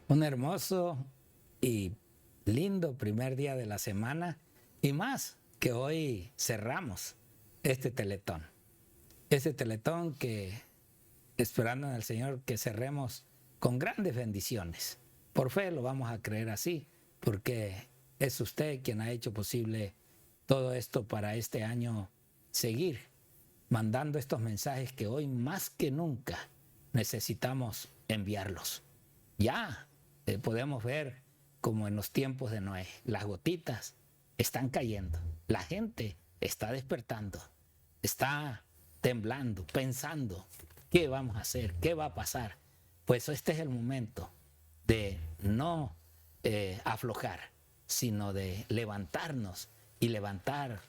Un hermoso y lindo primer día de la semana y más que hoy cerramos este teletón. Este teletón que esperando en el Señor que cerremos con grandes bendiciones. Por fe lo vamos a creer así, porque es usted quien ha hecho posible todo esto para este año seguir mandando estos mensajes que hoy más que nunca necesitamos enviarlos. Ya podemos ver como en los tiempos de Noé, las gotitas están cayendo, la gente está despertando, está temblando, pensando, ¿qué vamos a hacer? ¿Qué va a pasar? Pues este es el momento de no aflojar, sino de levantarnos y levantar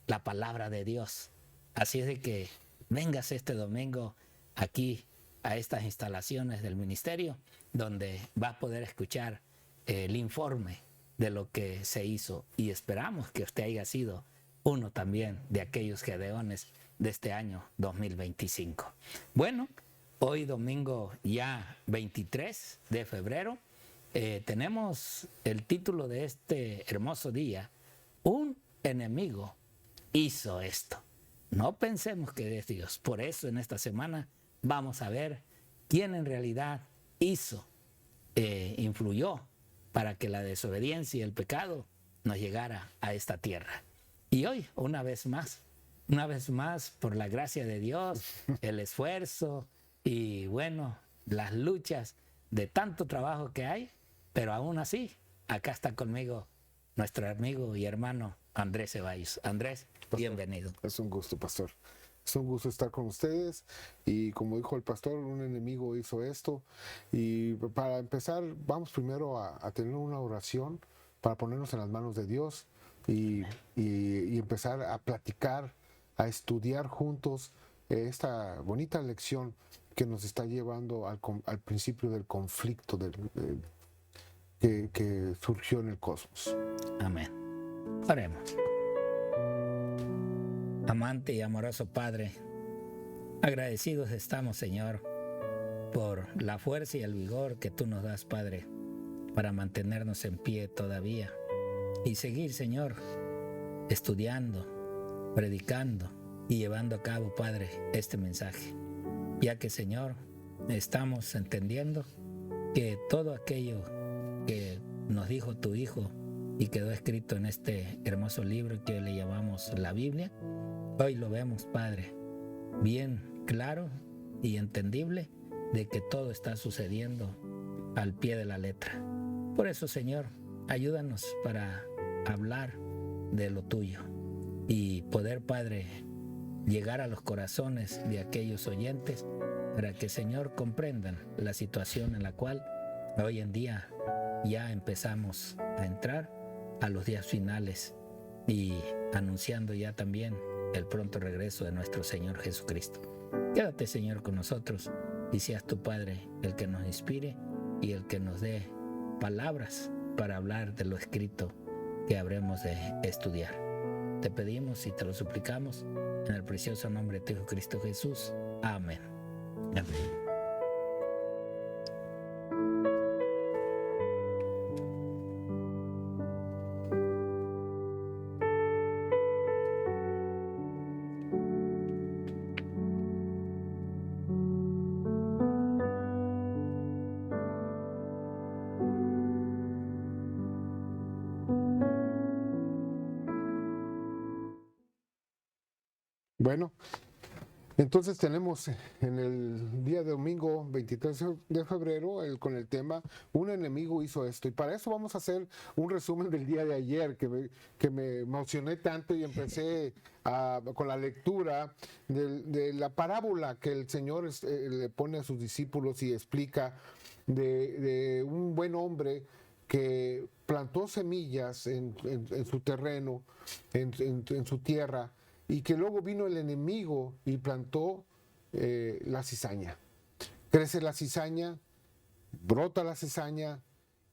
la palabra de Dios. Así es de que vengas este domingo aquí a estas instalaciones del ministerio, donde vas a poder escuchar el informe de lo que se hizo, y esperamos que usted haya sido uno también de aquellos gedeones de este año 2025. Bueno, hoy domingo ya 23 de febrero, tenemos el título de este hermoso día: un enemigo hizo esto. No pensemos que es Dios. Por eso en esta semana vamos a ver quién en realidad influyó para que la desobediencia y el pecado nos llegara a esta tierra. Y hoy, una vez más, por la gracia de Dios, el esfuerzo y bueno, las luchas de tanto trabajo que hay, pero aún así, acá está conmigo nuestro amigo y hermano Andrés Ceballos. Andrés, pastor, bienvenido. Es un gusto, pastor. Es un gusto estar con ustedes, y como dijo el pastor, un enemigo hizo esto. Y para empezar, vamos primero a tener una oración para ponernos en las manos de Dios y empezar a platicar, a estudiar juntos esta bonita lección que nos está llevando al principio del conflicto que surgió en el cosmos. Amén. Oremos. Amante y amoroso Padre, agradecidos estamos, Señor, por la fuerza y el vigor que tú nos das, Padre, para mantenernos en pie todavía y seguir, Señor, estudiando, predicando y llevando a cabo, Padre, este mensaje. Ya que, Señor, estamos entendiendo que todo aquello que nos dijo tu Hijo y quedó escrito en este hermoso libro que hoy le llamamos la Biblia, hoy lo vemos, Padre, bien claro y entendible de que todo está sucediendo al pie de la letra. Por eso, Señor, ayúdanos para hablar de lo tuyo y poder, Padre, llegar a los corazones de aquellos oyentes para que, Señor, comprendan la situación en la cual hoy en día ya empezamos a entrar a los días finales y anunciando ya también el pronto regreso de nuestro Señor Jesucristo. Quédate, Señor, con nosotros y seas tu Padre el que nos inspire y el que nos dé palabras para hablar de lo escrito que habremos de estudiar. Te pedimos y te lo suplicamos en el precioso nombre de tu Hijo Cristo Jesús. Amén. Amén. Bueno, entonces tenemos en el día de domingo 23 de febrero con el tema un enemigo hizo esto, y para eso vamos a hacer un resumen del día de ayer que me emocioné tanto y empecé con la lectura de la parábola que el Señor le pone a sus discípulos y explica de un buen hombre que plantó semillas en su terreno, en su tierra, y que luego vino el enemigo y plantó la cizaña. Crece la cizaña, brota la cizaña,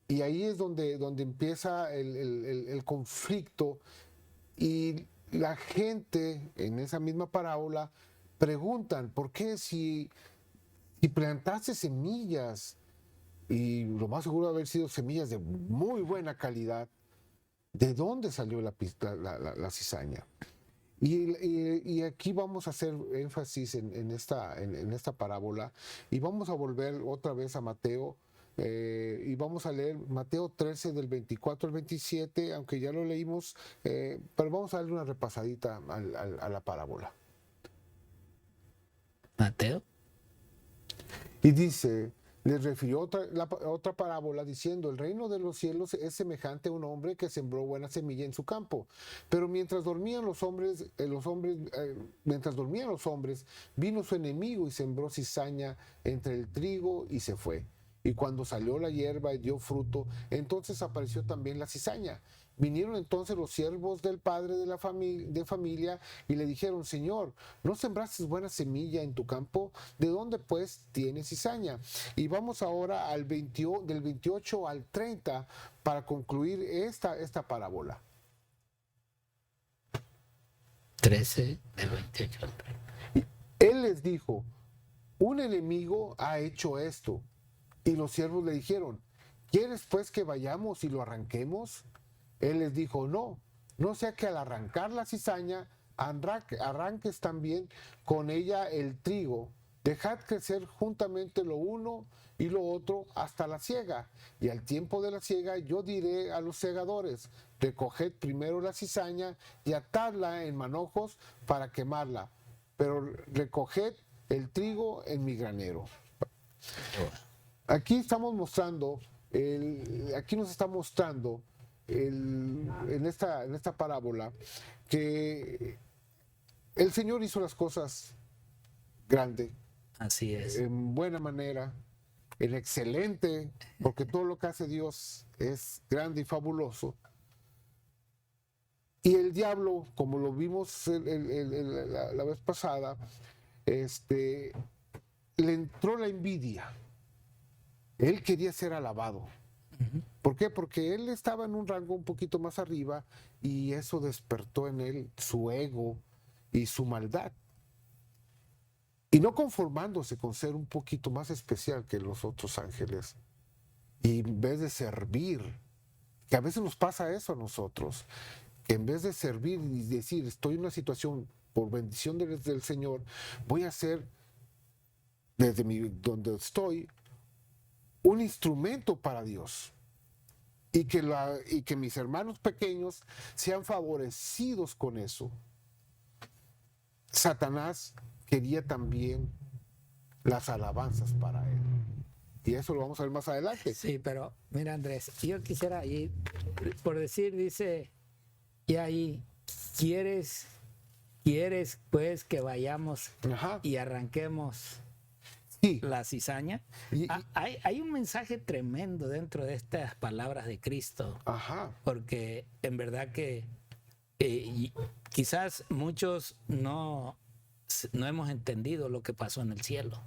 y ahí es donde empieza el conflicto, y la gente en esa misma parábola preguntan, ¿por qué si plantaste semillas y lo más seguro de haber sido semillas de muy buena calidad. ¿De dónde salió la cizaña? Y aquí vamos a hacer énfasis en esta parábola y vamos a volver otra vez a Mateo y vamos a leer Mateo 13 del 24 al 27, aunque ya lo leímos, pero vamos a darle una repasadita a la parábola. Mateo. Y dice, les refirió otra parábola diciendo, el reino de los cielos es semejante a un hombre que sembró buena semilla en su campo. Pero mientras dormían los hombres, vino su enemigo y sembró cizaña entre el trigo y se fue. Y cuando salió la hierba y dio fruto, entonces apareció también la cizaña. Vinieron entonces los siervos del padre de familia y le dijeron, Señor, ¿no sembraste buena semilla en tu campo? ¿De dónde pues tienes cizaña? Y vamos ahora del 28 al 30 para concluir esta parábola. 13 del 28 al 30. Él les dijo, un enemigo ha hecho esto. Y los siervos le dijeron, ¿quieres pues que vayamos y lo arranquemos? Él les dijo, no sea que al arrancar la cizaña, arranques también con ella el trigo. Dejad crecer juntamente lo uno y lo otro hasta la siega. Y al tiempo de la siega yo diré a los segadores, recoged primero la cizaña y atadla en manojos para quemarla, pero recoged el trigo en mi granero. Aquí estamos mostrando, aquí nos está mostrando en esta parábola que el Señor hizo las cosas grande, Así es. en buena manera, en excelente, porque todo lo que hace Dios es grande y fabuloso. Y el diablo, como lo vimos la vez pasada, le entró la envidia. Él quería ser alabado. ¿Por qué? Porque él estaba en un rango un poquito más arriba y eso despertó en él su ego y su maldad. Y no conformándose con ser un poquito más especial que los otros ángeles. Y en vez de servir, que a veces nos pasa eso a nosotros, que en vez de servir y decir, estoy en una situación por bendición del Señor, voy a ser desde donde estoy un instrumento para Dios. Y que mis hermanos pequeños sean favorecidos con eso. Satanás quería también las alabanzas para él. Y eso lo vamos a ver más adelante. Sí, pero mira, Andrés, yo quisiera ir, por decir, dice, y ahí, ¿quieres pues que vayamos y arranquemos la cizaña? Hay un mensaje tremendo dentro de estas palabras de Cristo. Porque en verdad que quizás muchos no hemos entendido lo que pasó en el cielo.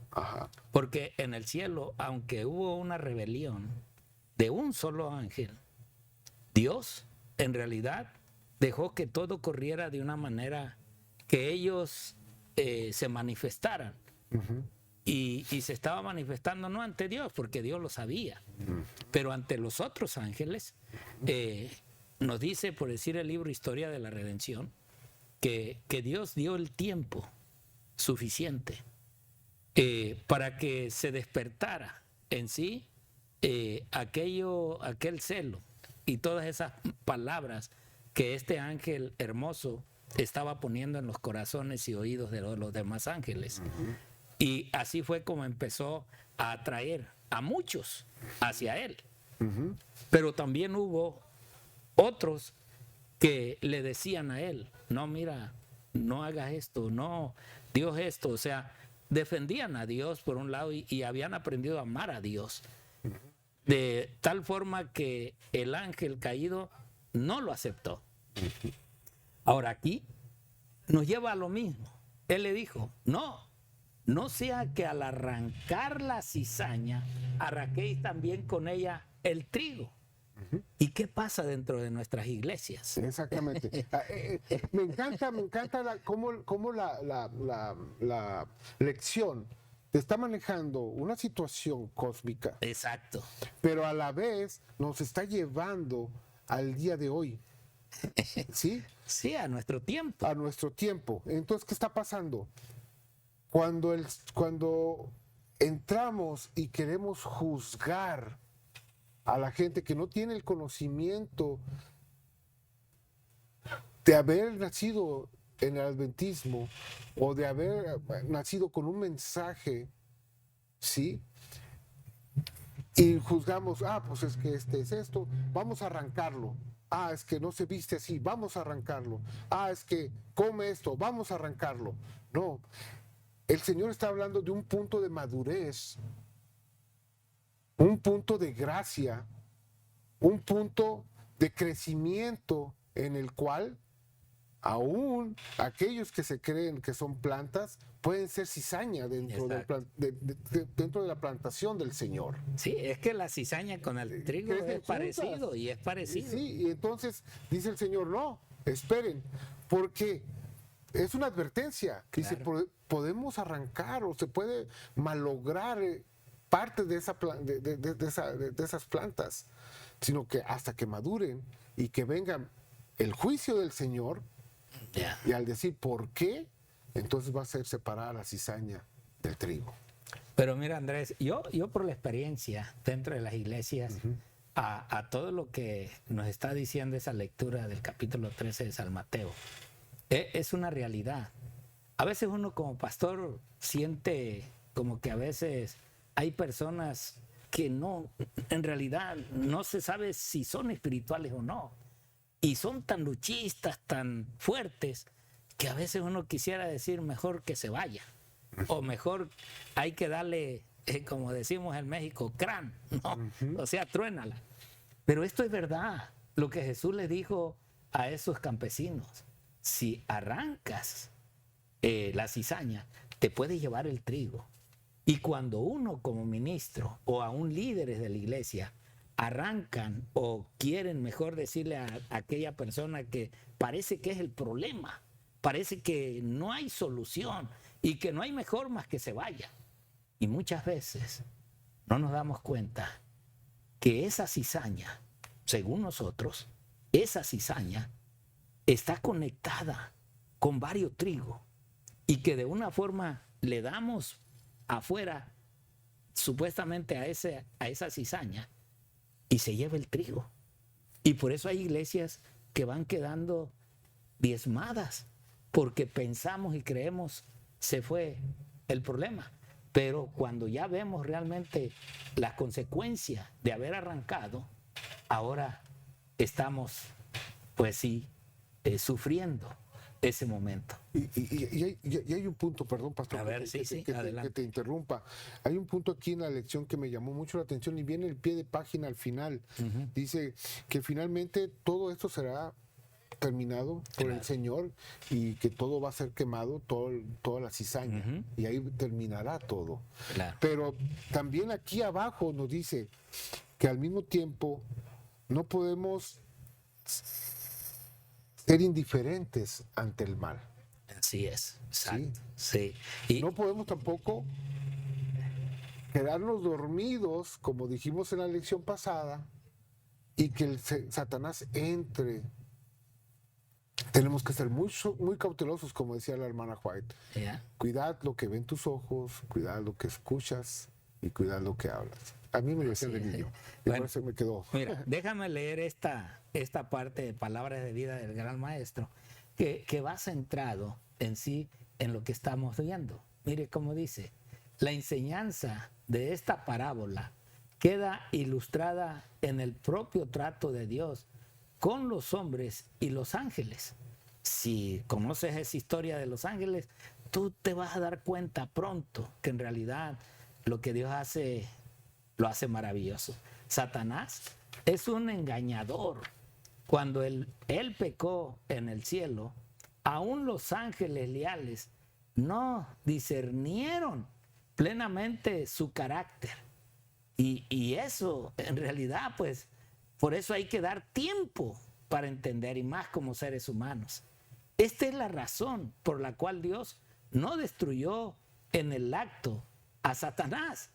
Porque en el cielo, aunque hubo una rebelión de un solo ángel, Dios en realidad dejó que todo corriera de una manera que ellos se manifestaran. Y se estaba manifestando no ante Dios, porque Dios lo sabía, pero ante los otros ángeles. Nos dice, por decir el libro Historia de la Redención, que Dios dio el tiempo suficiente para que se despertara en sí aquel celo y todas esas palabras que este ángel hermoso estaba poniendo en los corazones y oídos de los demás ángeles. Y así fue como empezó a atraer a muchos hacia él. Pero también hubo otros que le decían a él, no, mira, no hagas esto, no, Dios esto. O sea, defendían a Dios por un lado y habían aprendido a amar a Dios. De tal forma que el ángel caído no lo aceptó. Ahora aquí nos lleva a lo mismo. Él le dijo, no sea que al arrancar la cizaña, arranquéis también con ella el trigo. ¿Y qué pasa dentro de nuestras iglesias? Exactamente. Me encanta cómo la lección te está manejando una situación cósmica, Exacto. pero a la vez nos está llevando al día de hoy, ¿sí? Sí, a nuestro tiempo. A nuestro tiempo. Entonces, ¿qué está pasando? Cuando entramos y queremos juzgar a la gente que no tiene el conocimiento de haber nacido en el adventismo o de haber nacido con un mensaje, ¿sí? Y juzgamos, pues es que este es esto, vamos a arrancarlo. Es que no se viste así, vamos a arrancarlo. Es que come esto, vamos a arrancarlo. No, el Señor está hablando de un punto de madurez, un punto de gracia, un punto de crecimiento en el cual aún aquellos que se creen que son plantas pueden ser cizaña dentro de la plantación del Señor. Sí, es que la cizaña con el trigo es parecido y es parecido. Sí, y entonces dice el Señor, no, esperen, porque es una advertencia que dice, podemos arrancar o se puede malograr parte de esas plantas, sino que hasta que maduren y que venga el juicio del Señor, y al decir por qué, entonces va a ser separada la cizaña del trigo. Pero mira, Andrés, yo por la experiencia dentro de las iglesias, a todo lo que nos está diciendo esa lectura del capítulo 13 de San Mateo, es una realidad. A veces uno como pastor siente como que a veces hay personas que no, en realidad no se sabe si son espirituales o no. Y son tan luchistas, tan fuertes, que a veces uno quisiera decir mejor que se vaya. O mejor hay que darle, como decimos en México, crán, ¿no? O sea, truénala. Pero esto es verdad, lo que Jesús le dijo a esos campesinos. Si arrancas la cizaña, te puede llevar el trigo. Y cuando uno como ministro o aún líderes de la iglesia arrancan o quieren mejor decirle a aquella persona que parece que es el problema, parece que no hay solución y que no hay mejor más que se vaya. Y muchas veces no nos damos cuenta que esa cizaña, según nosotros, esa cizaña está conectada con varios trigos y que de una forma le damos afuera supuestamente a esa cizaña y se lleva el trigo. Y por eso hay iglesias que van quedando diezmadas, porque pensamos y creemos se fue el problema. Pero cuando ya vemos realmente las consecuencias de haber arrancado, ahora estamos, pues sí, sufriendo ese momento. Y hay un punto, perdón, pastor, A ver, que te interrumpa. Hay un punto aquí en la lección que me llamó mucho la atención y viene el pie de página al final. Dice que finalmente todo esto será terminado por el Señor y que todo va a ser quemado, toda la cizaña, y ahí terminará todo. Pero también aquí abajo nos dice que al mismo tiempo no podemos ser indiferentes ante el mal. Así es, exacto. Sí. Y no podemos tampoco quedarnos dormidos, como dijimos en la lección pasada, y que el Satanás entre. Tenemos que ser muy cautelosos, como decía la hermana White. Cuidad lo que ven tus ojos, cuidad lo que escuchas y cuidad lo que hablas. A mí me lo decían de niño. Y bueno, por eso me quedó. Mira, déjame leer esta parte de Palabras de Vida del Gran Maestro, que va centrado en sí en lo que estamos viendo. Mire cómo dice: la enseñanza de esta parábola queda ilustrada en el propio trato de Dios con los hombres y los ángeles. Si conoces esa historia de los ángeles, tú te vas a dar cuenta pronto que en realidad lo que Dios hace, lo hace maravilloso. Satanás es un engañador. Cuando él pecó en el cielo, aún los ángeles leales no discernieron plenamente su carácter. Y eso, en realidad, pues, por eso hay que dar tiempo para entender, y más como seres humanos. Esta es la razón por la cual Dios no destruyó en el acto a Satanás.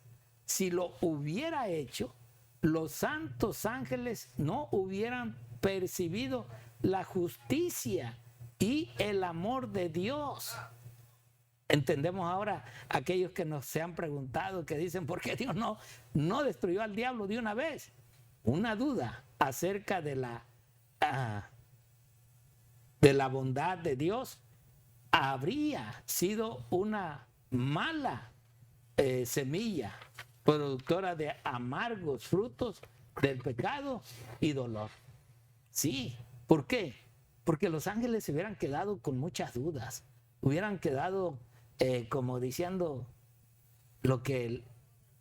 Si lo hubiera hecho, los santos ángeles no hubieran percibido la justicia y el amor de Dios. Entendemos ahora aquellos que nos se han preguntado, que dicen, ¿por qué Dios no destruyó al diablo de una vez? Una duda acerca de la bondad de Dios habría sido una mala semilla productora de amargos frutos del pecado y dolor. Sí, ¿por qué? Porque los ángeles se hubieran quedado con muchas dudas, hubieran quedado como diciendo lo que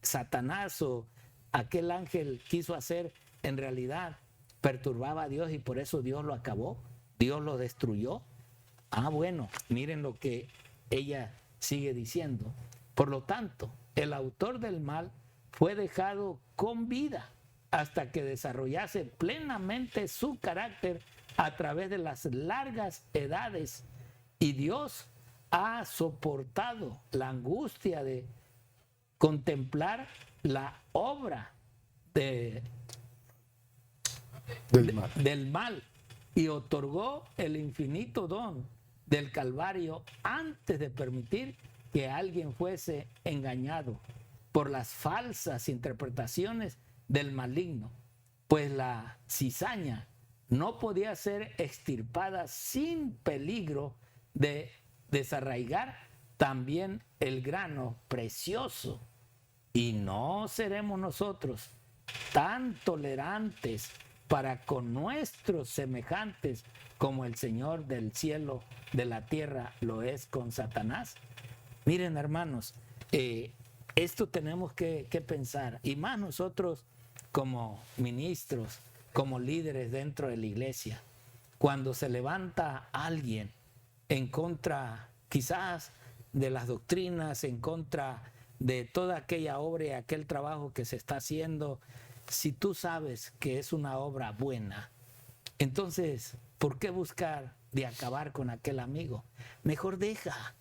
Satanás o aquel ángel quiso hacer, en realidad perturbaba a Dios y por eso Dios lo acabó, Dios lo destruyó. Bueno, miren lo que ella sigue diciendo. Por lo tanto, el autor del mal fue dejado con vida hasta que desarrollase plenamente su carácter a través de las largas edades, y Dios ha soportado la angustia de contemplar la obra del mal y otorgó el infinito don del Calvario antes de permitir que alguien fuese engañado por las falsas interpretaciones del maligno, pues la cizaña no podía ser extirpada sin peligro de desarraigar también el grano precioso. Y no seremos nosotros tan tolerantes para con nuestros semejantes como el Señor del cielo, de la tierra, lo es con Satanás. Miren, hermanos, esto tenemos que pensar, y más nosotros como ministros, como líderes dentro de la iglesia. Cuando se levanta alguien en contra quizás de las doctrinas, en contra de toda aquella obra y aquel trabajo que se está haciendo, si tú sabes que es una obra buena, entonces, ¿por qué buscar de acabar con aquel amigo? Mejor deja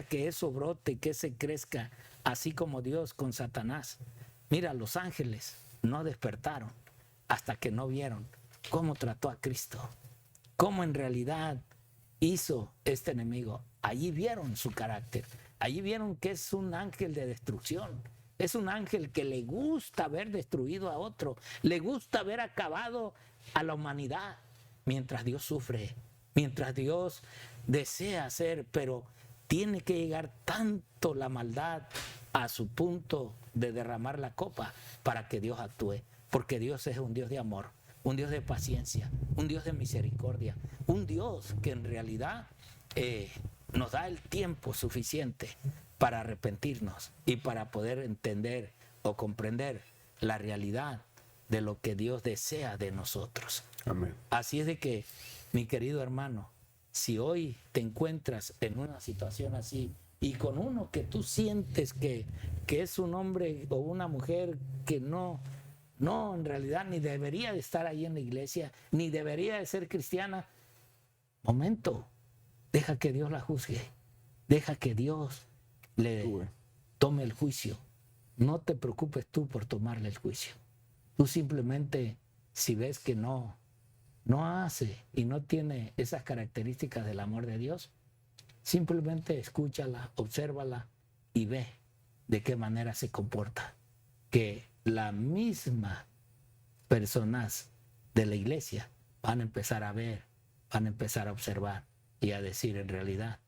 que eso brote, que se crezca, así como Dios con Satanás. Mira, los ángeles no despertaron hasta que no vieron cómo trató a Cristo, cómo en realidad hizo este enemigo. Allí vieron su carácter, allí vieron que es un ángel de destrucción, es un ángel que le gusta haber destruido a otro, le gusta haber acabado a la humanidad, mientras Dios sufre, mientras Dios desea hacer, pero tiene que llegar tanto la maldad a su punto de derramar la copa para que Dios actúe, porque Dios es un Dios de amor, un Dios de paciencia, un Dios de misericordia, un Dios que en realidad nos da el tiempo suficiente para arrepentirnos y para poder entender o comprender la realidad de lo que Dios desea de nosotros. Amén. Así es de que, mi querido hermano, si hoy te encuentras en una situación así y con uno que tú sientes que es un hombre o una mujer que no, en realidad ni debería de estar ahí en la iglesia, ni debería de ser cristiana, momento, deja que Dios la juzgue, deja que Dios le tome el juicio. No te preocupes tú por tomarle el juicio. Tú simplemente, si ves que no hace y no tiene esas características del amor de Dios, simplemente escúchala, obsérvala y ve de qué manera se comporta. Que las mismas personas de la iglesia van a empezar a ver, van a empezar a observar y a decir, en realidad,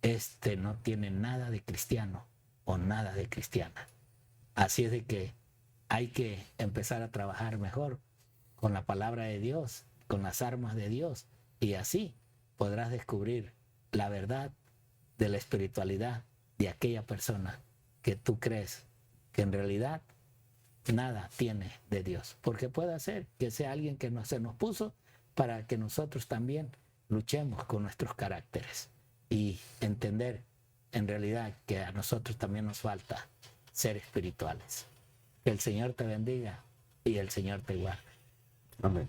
este no tiene nada de cristiano o nada de cristiana. Así es de que hay que empezar a trabajar mejor con la palabra de Dios, con las armas de Dios, y así podrás descubrir la verdad de la espiritualidad de aquella persona que tú crees que en realidad nada tiene de Dios, porque puede ser que sea alguien que se nos puso para que nosotros también luchemos con nuestros caracteres y entender en realidad que a nosotros también nos falta ser espirituales. Que el Señor te bendiga y el Señor te guarde. Amén.